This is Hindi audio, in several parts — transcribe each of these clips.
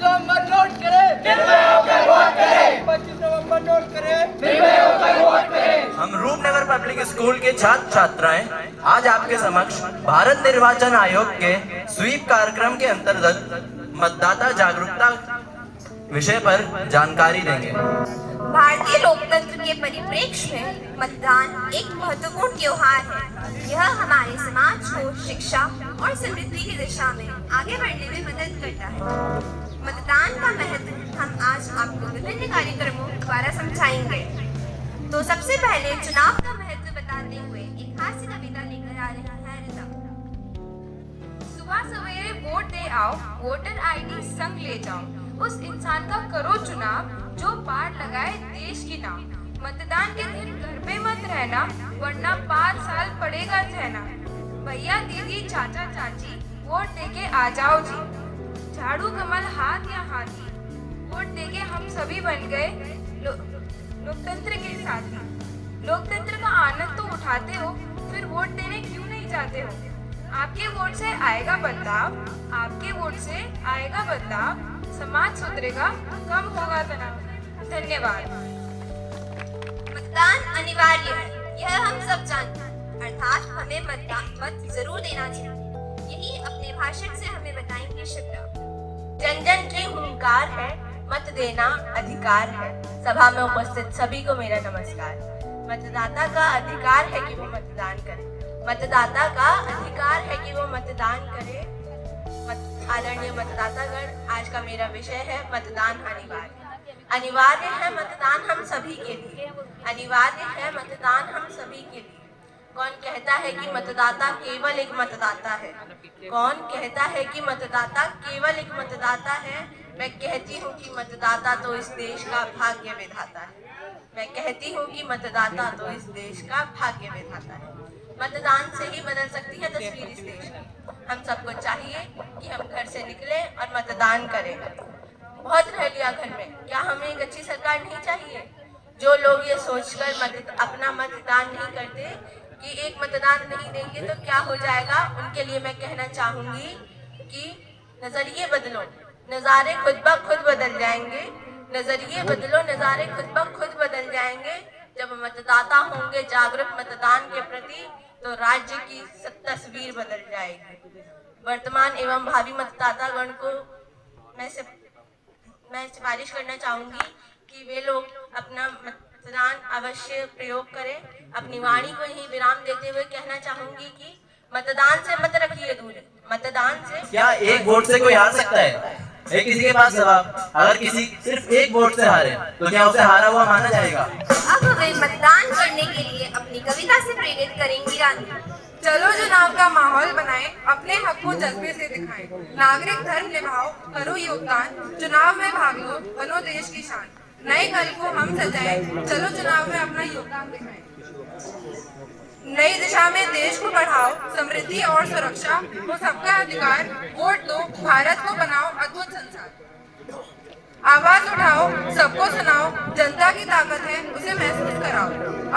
नवंबर नोट करें, निर्भय होकर वोट करें। 25 नवंबर नोट करें, निर्भय होकर वोट करें। हम रूपनगर पब्लिक स्कूल के छात्र छात्राएं आज आपके समक्ष भारत निर्वाचन आयोग के स्वीप कार्यक्रम के अंतर्गत मतदाता जागरूकता विषय पर जानकारी देंगे। भारतीय लोकतंत्र के परिप्रेक्ष्य में मतदान एक महत्वपूर्ण त्योहार है। यह हमारे समाज को शिक्षा और समृद्धि की दिशा में आगे बढ़ने में मदद करता है। मतदान का महत्व हम आज आपको विभिन्न कार्यक्रमों द्वारा समझाएंगे। तो सबसे पहले चुनाव का महत्व बताते हुए एक हास्य कविता लेकर आ रही है रिता। सुबह सवेरे वोट दे आओ, वोटर आईडी संग ले जाओ, उस इंसान का करो चुनाव जो पार लगाए देश की नाम। मतदान के दिन घर पे मत रहना, वरना 5 साल पड़ेगा सहना। भैया दीदी चाचा चाची वोट देके आ जाओ जी, झाड़ू कमल हाथ या हाथी, वोट देके हम सभी बन गए लोकतंत्र के साथी। लोकतंत्र का आनंद तो उठाते हो, फिर वोट देने क्यों नहीं जाते हो? आपके वोट से आएगा बदलाव, आपके वोट से आएगा बदलाव, समाज सुधरेगा, कम होगा तनाव। धन्यवाद। मतदान अनिवार्य है, यह हम सब जानते हैं, अर्थात हमें मत जरूर देना चाहिए। यही अपने भाषण से हमें बताएंगे शिप्रा। जन जन की हुंकार है, मत देना अधिकार है। सभा में उपस्थित सभी को मेरा नमस्कार। मतदाता का अधिकार है कि वो मतदान करे, मतदाता का अधिकार है कि वो मतदान करे। आदरणीय मतदातागण, आज का मेरा विषय है मतदान अनिवार्य। अनिवार्य है मतदान हम सभी के लिए, अनिवार्य है मतदान हम सभी के लिए। कौन कहता है कि मतदाता केवल एक मतदाता है? कौन कहता है कि मतदाता केवल एक मतदाता है? मैं कहती हूँ कि मतदाता तो इस देश का भाग्य विधाता है। मैं कहती हूँ कि मतदाता तो इस देश का भाग्य विधाता है। मतदान से ही बदल सकती है तस्वीर इस देश की। हम सबको चाहिए कि हम घर से निकलें और मतदान करें। बहुत रह लिया घर में, क्या हमें एक अच्छी सरकार नहीं चाहिए? जो लोग ये सोचकर अपना मतदान नहीं करते कि एक मतदान नहीं देंगे तो क्या हो जाएगा, उनके लिए मैं कहना चाहूंगी कि नजरिए बदलो, नज़ारे खुद ब खुद बदल जाएंगे। नजरिए बदलो, नज़ारे खुद ब खुद बदल जाएंगे। जब मतदाता होंगे जागरूक मतदान के प्रति, तो राज्य की तस्वीर बदल जाएगी। वर्तमान एवं भावी मतदातागण को मैं सिफारिश करना चाहूंगी कि वे लोग अपना मतदान अवश्य प्रयोग करें। अपनी वाणी को ही विराम देते हुए कहना चाहूंगी कि मतदान से मत रखिए दूरी, मतदान से। क्या एक वोट से कोई हार सकता है? है किसी के पास जवाब? अगर किसी सिर्फ एक वोट से हारे तो क्या उसे हारा हुआ माना जाएगा? अब वे मतदान करने के लिए अपनी कविता से प्रेरित करेंगी रानी। चलो चुनाव का माहौल बनाएं, अपने हक को जज्बे से दिखाएं। नागरिक धर्म निभाओ, करो योगदान, चुनाव में भाग लो, बनो देश की शान। नए कल को हम सजाएं, चलो चुनाव में अपना योगदान दिखाएं। नई दिशा में देश को बढ़ाओ, समृद्धि और सुरक्षा हो सबका अधिकार। वोट दो, भारत को बनाओ अद्भुत संसार। आवाज उठाओ, सबको सुनाओ, जनता की ताकत है उसे महसूस कराओ।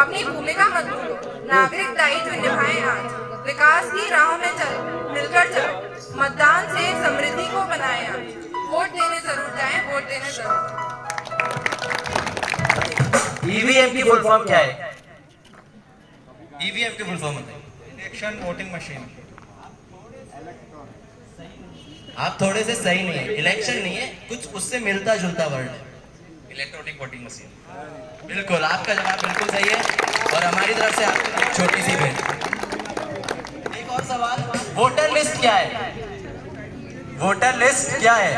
अपनी भूमिका मत भूलो, नागरिक दायित्व निभाएं आज। विकास की राह में चलो, मिलकर चलो, मतदान से समृद्धि को बनाएं आज। वोट देने जरूर जाएं, वोट देने जरूर। ईवीएम की फुल फॉर्म क्या है? ईवीएम की फुल फॉर्म होता है इलेक्शन वोटिंग मशीन। आप थोड़े से सही नहीं है, इलेक्शन नहीं है, कुछ उससे मिलता जुलता वर्ड है। Electronic voting machine. बिल्कुल, आपका जवाब बिल्कुल सही है और हमारी तरफ से आपको एक छोटी सी भेंट। एक और सवाल, वोटर लिस्ट क्या है? वोटर लिस्ट क्या है?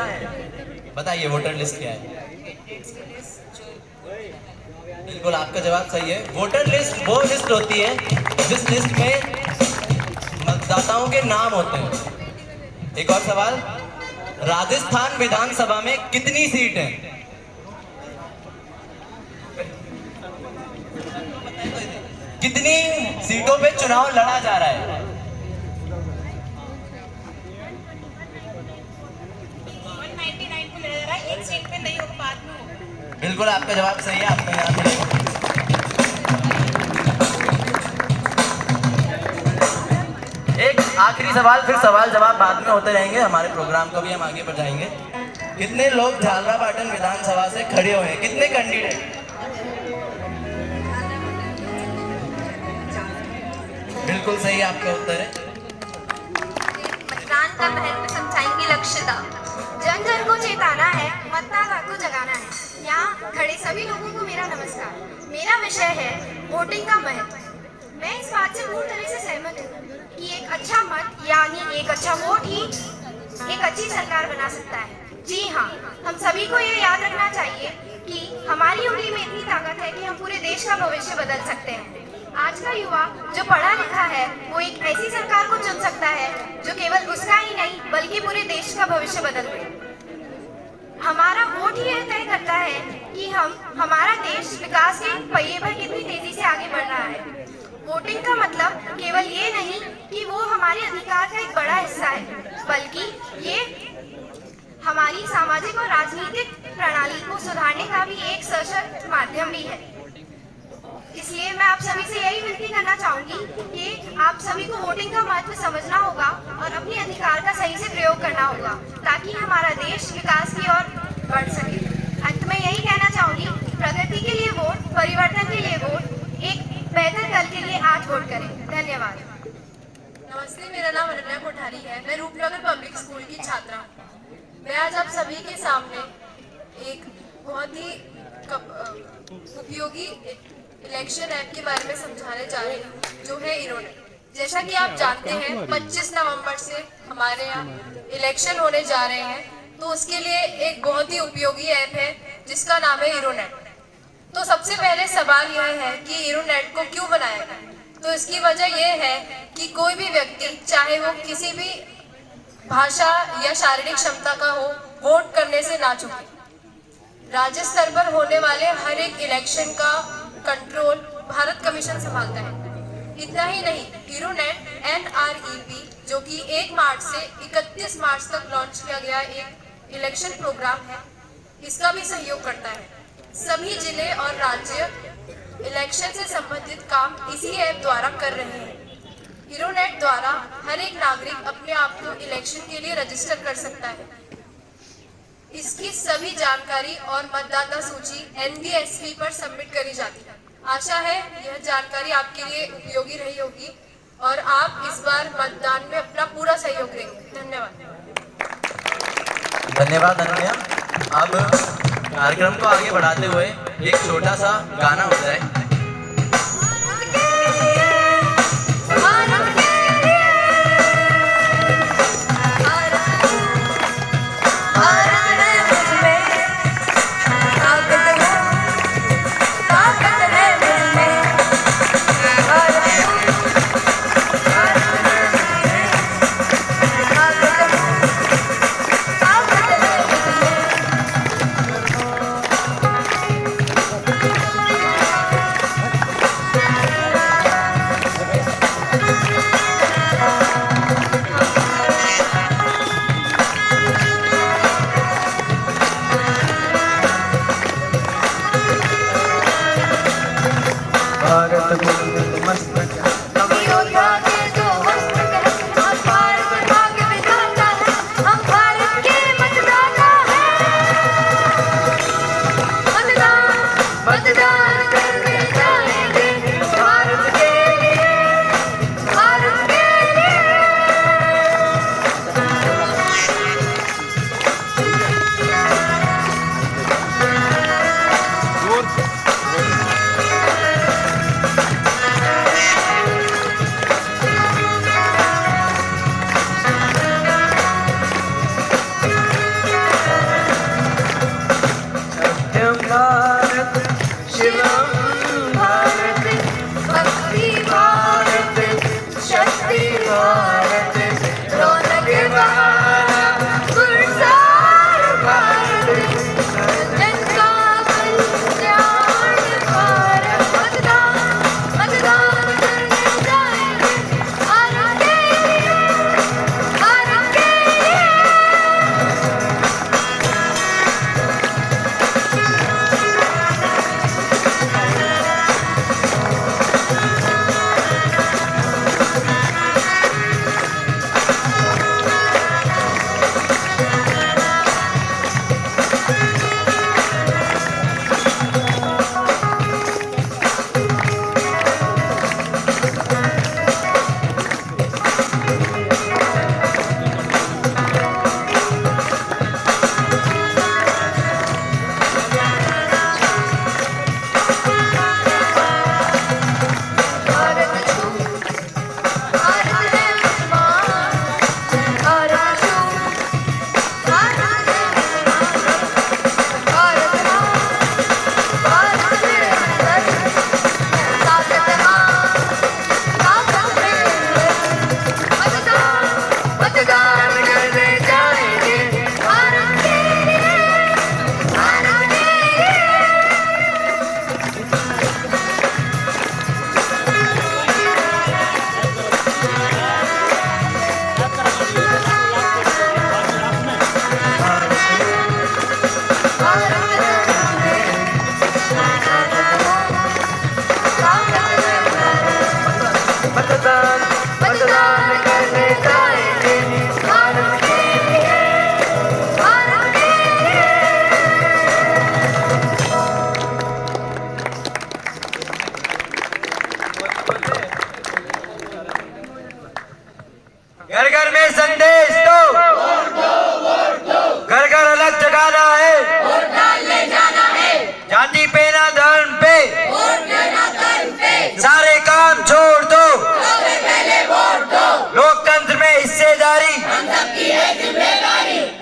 बताइए, वोटर लिस्ट क्या है? बिल्कुल, आपका जवाब सही है। वोटर लिस्ट वो लिस्ट होती है जिस लिस्ट में मतदाताओं के नाम होते हैं। एक और सवाल, राजस्थान विधानसभा में कितनी सीट हैं? कितनी सीटों पे चुनाव लड़ा जा रहा है? 199 पे लड़ा रहा है, एक सीट पे नहीं होगा, बाद में होगा। बिल्कुल, आपका जवाब सही है, आपका याद मिलेगा। एक आखिरी आखिरी सवाल, फिर सवाल जवाब बाद में होते रहेंगे, हमारे प्रोग्राम को भी हम आगे बढ़ाएंगे। कितने लोग झालरापाटन विधानसभा से खड़े हुए हैं? कितने कैंडिडेट? बिल्कुल सही आपका उत्तर है। मतदान का महत्व समझाएंगी लक्ष्यता। जन जन को चेताना है, मतदाता को जगाना है। यहाँ खड़े सभी लोगों को मेरा नमस्कार। मेरा विषय है वोटिंग का महत्व। मैं इस बात से पूरी तरह से सहमत हूँ कि एक अच्छा मत यानी एक अच्छा वोट ही एक अच्छी सरकार बना सकता है। जी हाँ, हम सभी को ये याद रखना चाहिए कि हमारी उंगली में इतनी ताकत है कि हम पूरे देश का भविष्य बदल सकते हैं। आज का युवा जो पढ़ा लिखा है वो एक ऐसी सरकार को चुन सकता है जो केवल उसका ही नहीं बल्कि पूरे देश का भविष्य बदल दे। हमारा वोट ही यह तय करता है कि हमारा देश विकास के पहिए पर कितनी तेजी से आगे बढ़ रहा है। वोटिंग का मतलब केवल ये नहीं कि वो हमारे अधिकार का एक बड़ा हिस्सा है, बल्कि ये हमारी सामाजिक और राजनीतिक प्रणाली को सुधारने का भी एक सशक्त माध्यम भी है। इसलिए मैं आप सभी से यही विनती करना चाहूंगी कि आप सभी को वोटिंग का महत्व समझना होगा और अपने अधिकार का सही से प्रयोग करना होगा ताकि हमारा देश विकास की ओर बढ़ सके। अंत में यही कहना चाहूंगी, प्रगति के लिए वोट, परिवर्तन के लिए वोट, एक बेहतर कल के लिए आज वोट करें। धन्यवाद। नमस्ते, मेरा नाम अनन्या कोठारी है। मैं रूपनगर पब्लिक स्कूल की छात्रा हूँ। मैं आज आप सभी के सामने एक बहुत ही उपयोगी इलेक्शन ऐप के बारे में समझाने जा रही हूँ, जो है इरोनेट। जैसा कि आप जानते हैं 25 नवंबर से हमारे यहाँ इलेक्शन होने जा रहे हैं, तो उसके लिए एक बहुत ही उपयोगी ऐप है जिसका नाम है इरोनेट। तो सबसे पहले सवाल यह है कि इरोनेट को क्यों बनाया गया? तो इसकी वजह यह है कि कोई भी व्यक्ति, चाहे वो किसी भी भाषा या शारीरिक क्षमता का हो, वोट करने से ना चूके। राज्य स्तर पर होने वाले हर एक इलेक्शन का कंट्रोल भारत कमीशन संभालता है। इतना ही नहीं, इरोनेट NREP जो कि 1 मार्च से 31 मार्च तक लॉन्च किया गया एक इलेक्शन प्रोग्राम है, इसका भी सहयोग करता है। सभी जिले और राज्य इलेक्शन से संबंधित काम इसी ऐप द्वारा कर रहे हैं। इरोनेट द्वारा हर एक नागरिक अपने आप को इलेक्शन के लिए रजिस्टर कर सकता है। इसकी सभी जानकारी और मतदाता सूची NVSP पर सबमिट करी जाती है। आशा है यह जानकारी आपके लिए उपयोगी रही होगी और आप इस बार मतदान में अपना पूरा सहयोग देंगे। धन्यवाद। धन्यवाद अनन्या। अब कार्यक्रम को आगे बढ़ाते हुए एक छोटा सा गाना हो जाए।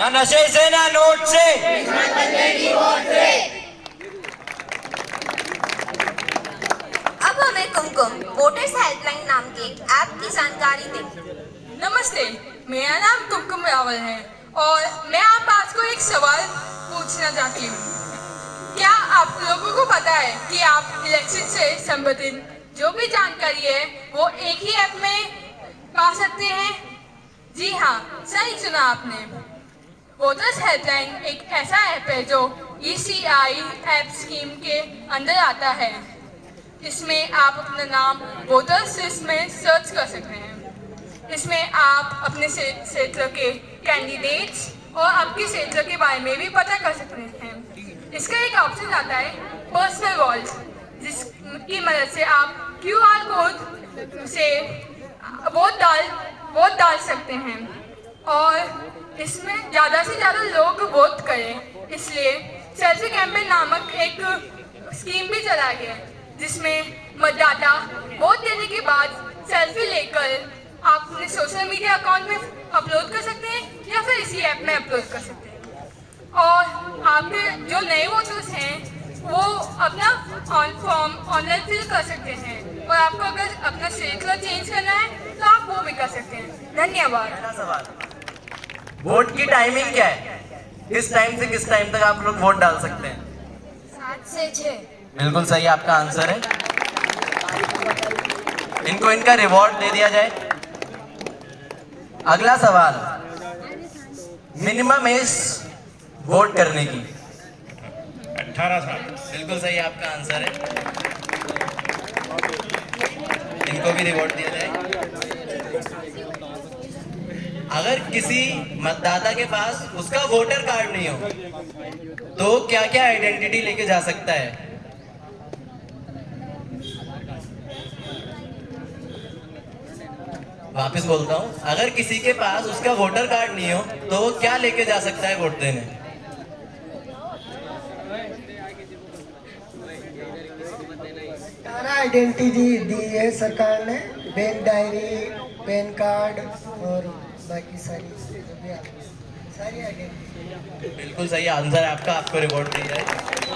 ना नशे से ना नोट से। अब हमें कुमकुम वोटर्स हेल्पलाइन नाम के एक ऐप की जानकारी दें। नमस्ते, मेरा नाम कुमकुम रावल है और मैं आज को एक सवाल पूछना चाहती हूँ। क्या आप लोगों को पता है कि आप इलेक्शन से संबंधित जो भी जानकारी है वो एक ही ऐप में पा सकते हैं? जी हाँ, सही सुना आपने। वोटर्स हेल्पलाइन एक ऐसा ऐप है जो ECI ऐप स्कीम के अंदर आता है। इसमें आप अपना नाम वोटर्स लिस्ट में सर्च कर सकते हैं। इसमें आप अपने क्षेत्र के कैंडिडेट्स और आपके क्षेत्र के बारे में भी पता कर सकते हैं। इसका एक ऑप्शन आता है पर्सनल वॉल्ट, जिसकी मदद से आप QR कोड से वोट डाल सकते हैं और इसमें ज़्यादा से ज़्यादा लोग वोट करें। इसलिए सेल्फी कैंपेन नामक एक स्कीम भी चला गया है, जिसमें मतदाता वोट देने के बाद सेल्फी लेकर आप अपने सोशल मीडिया अकाउंट में अपलोड कर सकते हैं या फिर इसी ऐप में अपलोड कर सकते हैं। और आपके जो नए वोटर्स हैं वो अपना फॉर्म ऑनलाइन फिल कर सकते हैं और आपको अगर अपना क्षेत्र चेंज करना है तो आप वो भी कर सकते हैं। धन्यवाद। पहला सवाल, वोट की टाइमिंग क्या है? किस टाइम से किस टाइम तक आप लोग वोट डाल सकते हैं? 7 से 6। बिल्कुल सही आपका आंसर है। इनको इनका रिवॉर्ड दे दिया जाए। अगला सवाल, मिनिमम एज वोट करने की? 18 साल। बिल्कुल सही आपका आंसर है। इनको भी रिवॉर्ड दिया जाए। अगर किसी मतदाता के पास उसका वोटर कार्ड नहीं हो तो क्या क्या आइडेंटिटी लेके जा सकता है? वापस बोलता हूँ, अगर किसी के पास उसका वोटर कार्ड नहीं हो तो वो क्या लेके जा सकता है वोट देने? सारा आइडेंटिटी दी है सरकार ने, बैंक डायरी, पैन कार्ड और बाकी सारी आइडेंटिटी। बिल्कुल सही आंसर है आपका, आपको रिवॉर्ड दिया जाए।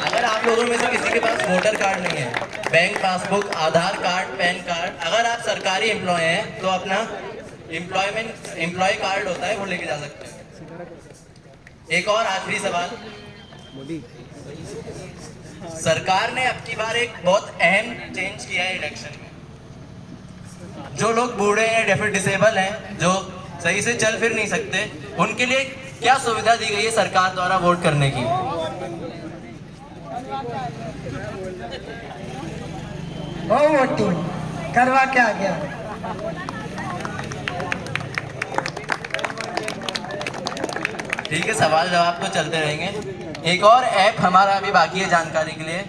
अगर आप लोगों में से किसी के पास वोटर कार्ड नहीं है, बैंक पासबुक, आधार कार्ड, पैन कार्ड, अगर आप सरकारी एम्प्लॉय हैं तो अपना एम्प्लॉय कार्ड होता है वो लेके जा सकते हैं। एक और आखिरी सवाल, सरकार ने अब की बार एक बहुत अहम चेंज किया है इलेक्शन में। जो लोग बूढ़े हैं या फिर डिसेबल हैं, जो सही से चल फिर नहीं सकते, उनके लिए क्या सुविधा दी गई है सरकार द्वारा वोट करने की? वोटिंग करवा के आ गया। ठीक है, सवाल जवाब तो चलते रहेंगे। एक और ऐप हमारा अभी बाकी है जानकारी के लिए,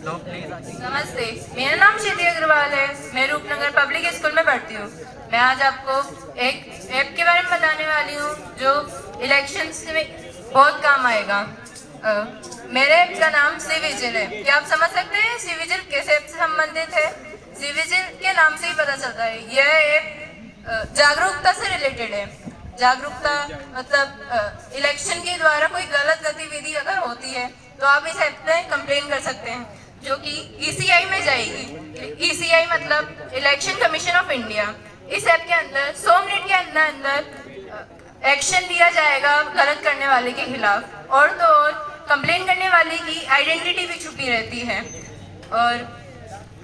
तो प्लीज। नमस्ते, मेरा नाम श्रुति अग्रवाल है। मैं रूपनगर पब्लिक स्कूल में पढ़ती हूँ। मैं आज आपको एक ऐप के बारे में बताने वाली हूँ जो इलेक्शंस में बहुत काम आएगा। मेरे ऐप का नाम सी विजिल है। क्या आप समझ सकते हैं सी विजिल किस ऐप से संबंधित है? सी विजिल के नाम से ही पता चलता है। यह ऐप जागरूकता से रिलेटेड है। जागरूकता मतलब इलेक्शन के द्वारा कोई गलत गतिविधि अगर होती है तो आप इस ऐप में कंप्लेन कर सकते हैं, जो कि ECI में जाएगी। ECI मतलब इलेक्शन कमीशन ऑफ इंडिया। इस ऐप के अंदर 100 मिनट के अंदर एक्शन लिया जाएगा गलत करने वाले के खिलाफ। और तो और कंप्लेन करने वाले की आइडेंटिटी भी छुपी रहती है। और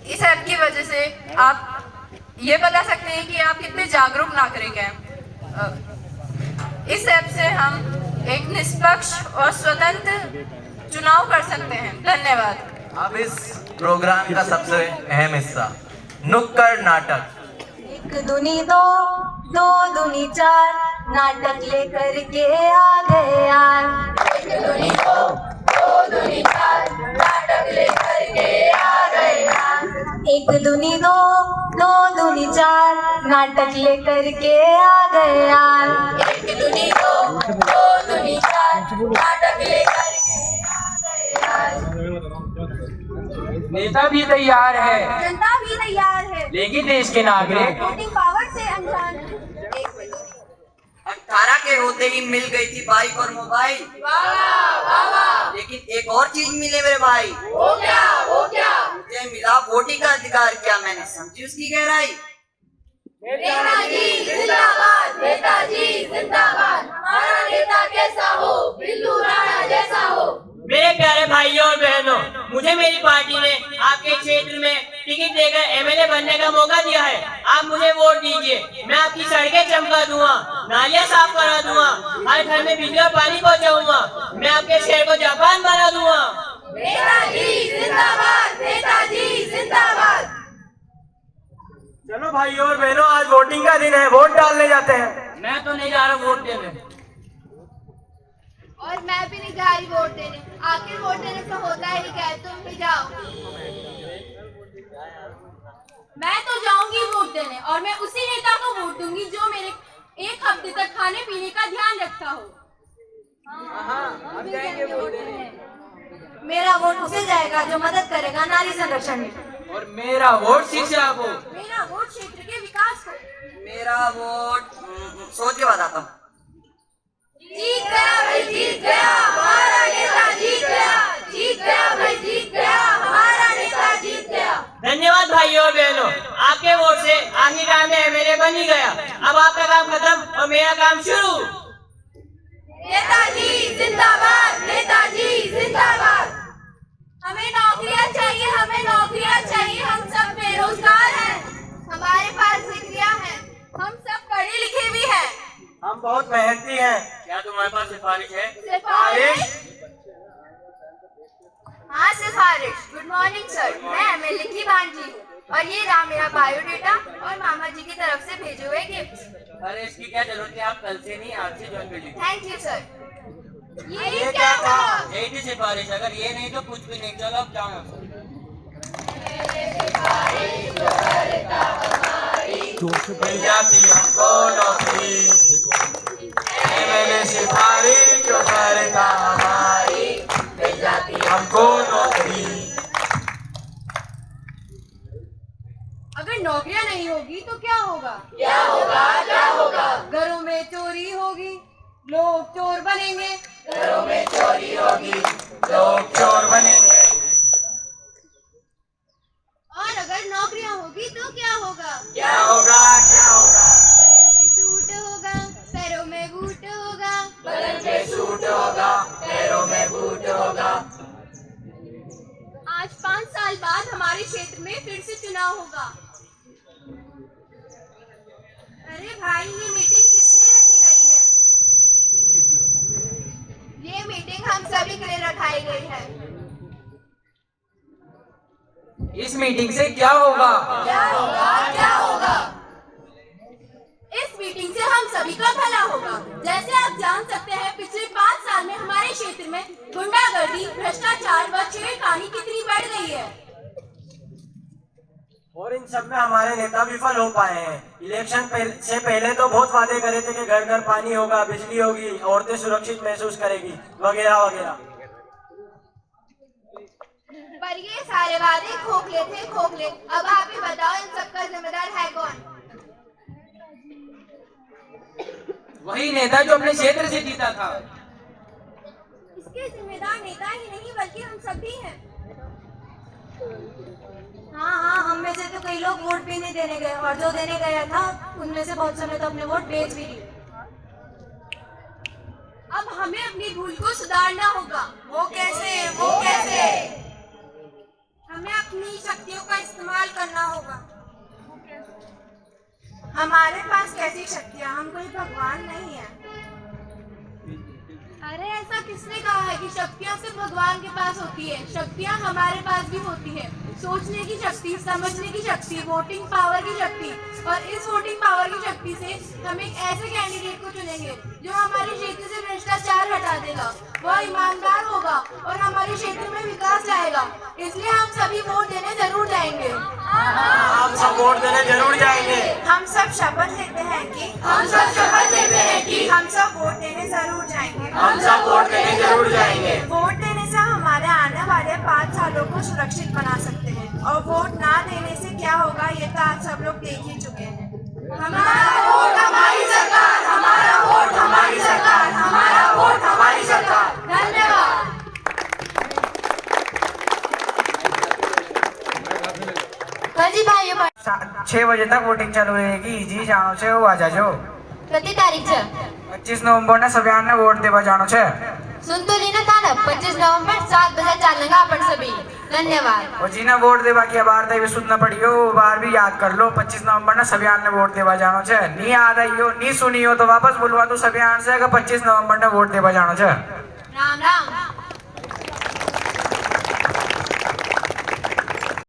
इस ऐप की वजह से आप ये बता सकते हैं कि आप कितने जागरूक नागरिक हैं। इस ऐप से हम एक निष्पक्ष और स्वतंत्र चुनाव कर सकते हैं। धन्यवाद। अब इस प्रोग्राम का सबसे अहम हिस्सा, नुक्कड़ नाटक। 1 दूनी 2, 2 दूनी 4, नाटक लेकर के आ गए यार। 1 दूनी 2, 2 दूनी 4, नाटक लेकर के आ गए यार। 1 दूनी 2, 2 दूनी 4, नाटक लेकर के आ गए यार। 1 दूनी 2, 2 दूनी 4, नाटक लेकर के आ गए यार। नेता भी तैयार है, जनता भी तैयार है, लेकिन देश के नागरिक वोटिंग पावर से अनजान है। 18 18 के होते ही मिल गई थी बाइक और मोबाइल। लेकिन एक और चीज मिले मेरे भाई। वो क्या? मुझे मिला वोटिंग का अधिकार। क्या मैंने समझी उसकी गहराई? नेताजी जिंदाबाद, नेताजी जिंदाबाद, हमारा नेता कैसा हो, बिल्लू राणा जैसा हो। मेरे प्यारे भाइयों और बहनों, मुझे मेरी पार्टी ने आपके क्षेत्र में टिकट देकर एमएलए बनने का मौका दिया है। आप मुझे वोट दीजिए। मैं आपकी सड़कें चमका दूंगा, नालियां साफ करा दूंगा, हर घर में बिजली और पानी पहुंचाऊंगा। मैं आपके शहर को जापान बना दूंगा। नेताजी जिंदाबाद, नेताजी जिंदाबाद। चलो भाइयों और बहनों, आज वोटिंग का दिन है, वोट डालने जाते हैं। मैं तो नहीं जा रहा वोट देने। और मैं भी नहीं जा रही वोट देने। आखिर वोट देने से होता है क्या? तुम भी जाओ। मैं तो जाऊंगी वोट देने, और मैं उसी नेता को वोट दूंगी जो मेरे एक हफ्ते तक खाने पीने का ध्यान रखता हो। मेरा वोट उसे जाएगा जो मदद करेगा नारी संरक्षण में। और मेरा वोट शिक्षा को। मेरा वोट क्षेत्र के विकास को। मेरा वोट सोच के बताता हूँ। जीत गया भाई, जीत गया, हमारा नेता जीत गया। जीत गया भाई, जीत गया, हमारा नेता जीत गया। धन्यवाद भाइयों और बहनों, आपके वोट से आखिरकार में एमएलए बन ही गया। अब आपका काम खत्म और मेरा काम शुरू। नेताजी जिंदाबाद, नेताजी जिंदाबाद। हमें नौकरियां चाहिए, हमें नौकरियां चाहिए। हम सब बेरोजगार हैं, हमारे पास डिग्रियां हैं, हम सब पढ़े लिखे भी हैं। हम बहुत मेहनती हैं। क्या तुम्हारे पास सिफारिश है? सिफारिश? हाँ सिफारिश। गुड मॉर्निंग सर, मैं एमएलए की भांजी हूँ और ये रहा मेरा बायोडेटा और मामा जी की तरफ से भेजे हुए गिफ्ट। अरे इसकी क्या जरूरत है, आप कल से नहीं आज से ज्वाइन कर लीजिए। Thank you sir. ये क्या था? यही थी सिफारिश, अगर ये नहीं तो कुछ भी नहीं। चलो अब जाओ। मिल जाती हमको नौकरी, एमएलए सिफारिश जो करता हमारी, मिल जाती हमको नौकरी। अगर नौकरियां नहीं होगी तो क्या होगा? क्या होगा, क्या होगा? घरों में चोरी होगी, लोग चोर बनेंगे। घरों में चोरी होगी, लोग चोर बनेंगे। और अगर नौकरियां होगी तो क्या होगा? क्या होगा, क्या होगा? बदन पे सूट होगा, पैरों में बूट होगा। बदन पे सूट होगा, पैरों में बूट होगा। आज 5 साल बाद हमारे क्षेत्र में फिर से चुनाव होगा। अरे भाई, ये मीटिंग किसने रखी गई है? ये मीटिंग हम सभी के लिए रखाई गई है। इस मीटिंग से क्या होगा? क्या होगा, क्या होगा? इस मीटिंग से हम सभी का भला होगा। जैसे आप जान सकते हैं, पिछले 5 साल में हमारे क्षेत्र में गुंडागर्दी, भ्रष्टाचार व छेड़खानी कितनी बढ़ गई है। और इन सब में हमारे नेता विफल हो पाए हैं। इलेक्शन से पहले तो बहुत वादे करे थे कि घर घर पानी होगा, बिजली होगी, औरतें सुरक्षित महसूस करेगी, वगैरह वगैरह। पर ये सारे वादे खोखले थे, खोखले। अब आप ही बताओ, इन सबका जिम्मेदार है कौन? वही नेता जो अपने क्षेत्र से जीता था। इसके जिम्मेदार नेता ही नहीं बल्कि हम सब भी हैं। हाँ, हम में से तो कई लोग वोट भी नहीं देने गए, और जो देने गया था उनमें से बहुत समय तो अपने वोट बेच भी दिए। अब हमें अपनी भूल को सुधारना होगा। वो कैसे, वो कैसे? हमें अपनी शक्तियों का इस्तेमाल करना होगा। हमारे पास कैसी शक्तियाँ? हम कोई भगवान नहीं है। अरे ऐसा किसने कहा है कि शक्तियाँ सिर्फ भगवान के पास होती है? शक्तियाँ हमारे पास भी होती है। सोचने की शक्ति, समझने की शक्ति, वोटिंग पावर की शक्ति। और इस वोटिंग पावर की शक्ति से हम एक ऐसे कैंडिडेट को चुनेंगे जो हमारे क्षेत्र से भ्रष्टाचार हटा देगा, वह ईमानदार होगा और हमारे क्षेत्र में विकास लाएगा। इसलिए हम सभी वोट देने जरूर जाएंगे। हम सब वोट देने जरूर जाएंगे। हम सब शपथ लेते हैं कि हम सब शपथ लेते हैं कि हम सब वोट देने जरूर जाएंगे। हम सब वोट देने जरूर जाएंगे। वोट देने से हमारे आने वाले 5 सालों को सुरक्षित बना सकते हैं, और वोट ना देने से क्या होगा ये तो आप सब लोग देख ही चुके हैं। हमारा वोट हमारी सरकार, हमारा वोट हमारी 6 बजे तक वोटिंग चालू रहेगी। जी जानो छे वो आ जाजो। कती तारीख छे? 25 नवंबर ने सबियान ने वोट देवा जानो छे। सुन तो लीना था ना, 25 नवंबर 7 बजे चलेगा अपन सभी। धन्यवाद। और जी ने वोट देवा की बार भी सुनना पड़ियो, बार भी याद कर लो। 25 नवंबर ने सबियान ने वोट देवा जानो छे। नी याद आइयो, नी सुनियो तो वापस बुलवा दो सबियान से कि 25 नवंबर ने वोट देवा जानो छे। राम राम।